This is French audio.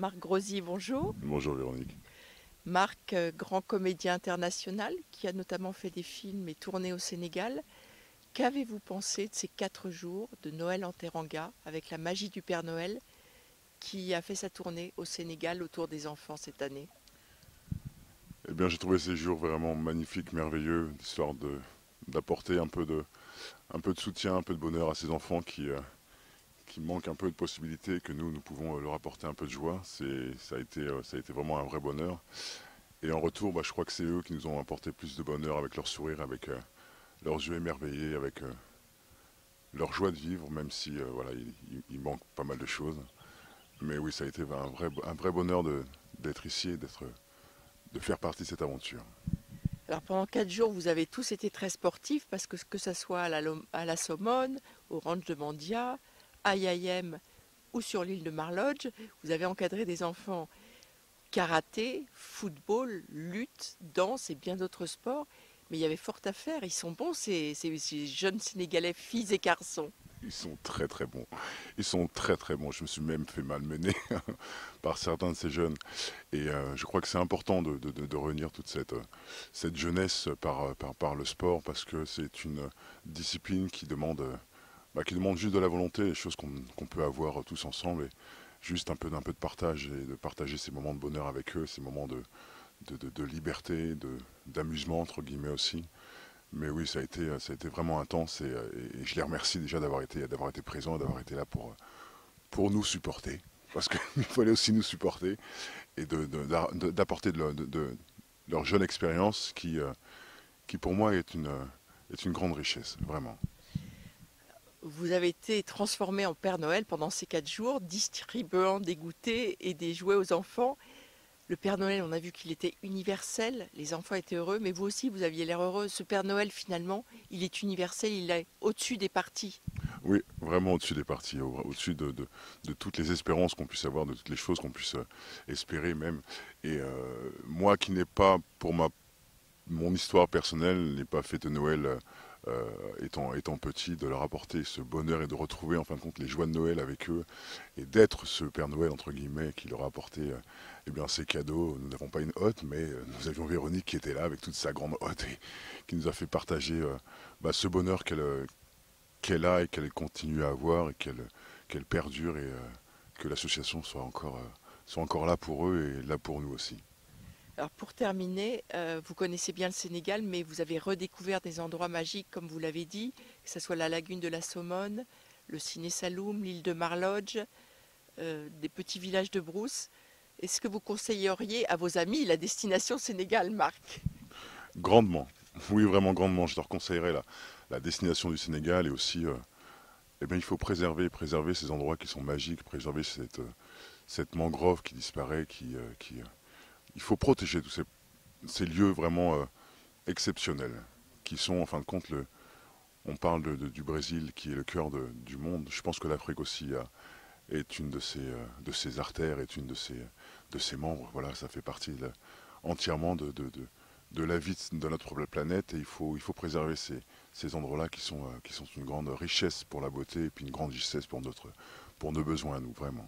Marc Grosy, bonjour. Bonjour Véronique. Marc, grand comédien international, qui a notamment fait des films et tourné au Sénégal. Qu'avez-vous pensé de ces 4 jours de Noël en Teranga avec la magie du Père Noël qui a fait sa tournée au Sénégal autour des enfants cette année? Eh bien, j'ai trouvé ces jours vraiment magnifiques, merveilleux, histoire d'apporter un peu de soutien, un peu de bonheur à ces enfants qui manquent un peu de possibilités, que nous pouvons leur apporter un peu de joie. Ça a été vraiment un vrai bonheur. Et en retour, je crois que c'est eux qui nous ont apporté plus de bonheur avec leur sourire, avec leurs yeux émerveillés, avec leur joie de vivre, même si voilà, il manque pas mal de choses. Mais oui, ça a été un vrai bonheur d'être ici et de faire partie de cette aventure. Alors pendant 4 jours, vous avez tous été très sportifs parce que ça soit à la Somone, au ranch de Mandia, à Yayem ou sur l'île de Marlodge, vous avez encadré des enfants karaté, football, lutte, danse et bien d'autres sports. Mais il y avait fort à faire. Ils sont bons, ces jeunes Sénégalais, filles et garçons. Ils sont très très bons. Ils sont très très bons. Je me suis même fait malmener par certains de ces jeunes. Et je crois que c'est important de réunir toute cette jeunesse par le sport parce que c'est une discipline qui demande juste de la volonté, des choses qu'on peut avoir tous ensemble et juste un peu de partage et de partager ces moments de bonheur avec eux, ces moments de liberté, d'amusement entre guillemets aussi. Mais oui, ça a été vraiment intense et je les remercie déjà d'avoir été présents, d'avoir été là pour nous supporter. Parce qu'il fallait aussi nous supporter et d'apporter de leur jeune expérience qui pour moi est une grande richesse, vraiment. Vous avez été transformé en Père Noël pendant ces 4 jours, distribuant des goûters et des jouets aux enfants. Le Père Noël, on a vu qu'il était universel, les enfants étaient heureux, mais vous aussi, vous aviez l'air heureux. Ce Père Noël, finalement, il est universel, il est au-dessus des partis. Oui, vraiment au-dessus des parties, au-dessus de toutes les espérances qu'on puisse avoir, de toutes les choses qu'on puisse espérer même. Et moi qui n'ai pas, mon histoire personnelle, n'ai pas fait de Noël étant petit, de leur apporter ce bonheur et de retrouver en fin de compte les joies de Noël avec eux et d'être ce Père Noël entre guillemets qui leur a apporté eh bien, ces cadeaux. Nous n'avons pas une hotte, mais nous avions Véronique qui était là avec toute sa grande hotte et qui nous a fait partager ce bonheur qu'elle a et qu'elle continue à avoir et qu'elle perdure et que l'association soit encore là pour eux et là pour nous aussi. Alors pour terminer, vous connaissez bien le Sénégal, mais vous avez redécouvert des endroits magiques, comme vous l'avez dit, que ce soit la lagune de la Somone, le Ciné Saloum, l'île de Marlodge, des petits villages de brousse. Est-ce que vous conseilleriez à vos amis la destination Sénégal, Marc? Grandement, oui vraiment grandement, je leur conseillerais la destination du Sénégal et aussi eh bien, il faut préserver ces endroits qui sont magiques, préserver cette mangrove qui disparaît, il faut protéger tous ces lieux vraiment exceptionnels qui sont en fin de compte on parle du Brésil qui est le cœur du monde. Je pense que l'Afrique aussi est une de ses artères, est une de ses membres. Voilà, ça fait partie entièrement de la vie de notre planète et il faut préserver ces endroits-là qui sont une grande richesse pour la beauté et puis une grande richesse pour nos besoins à nous, vraiment.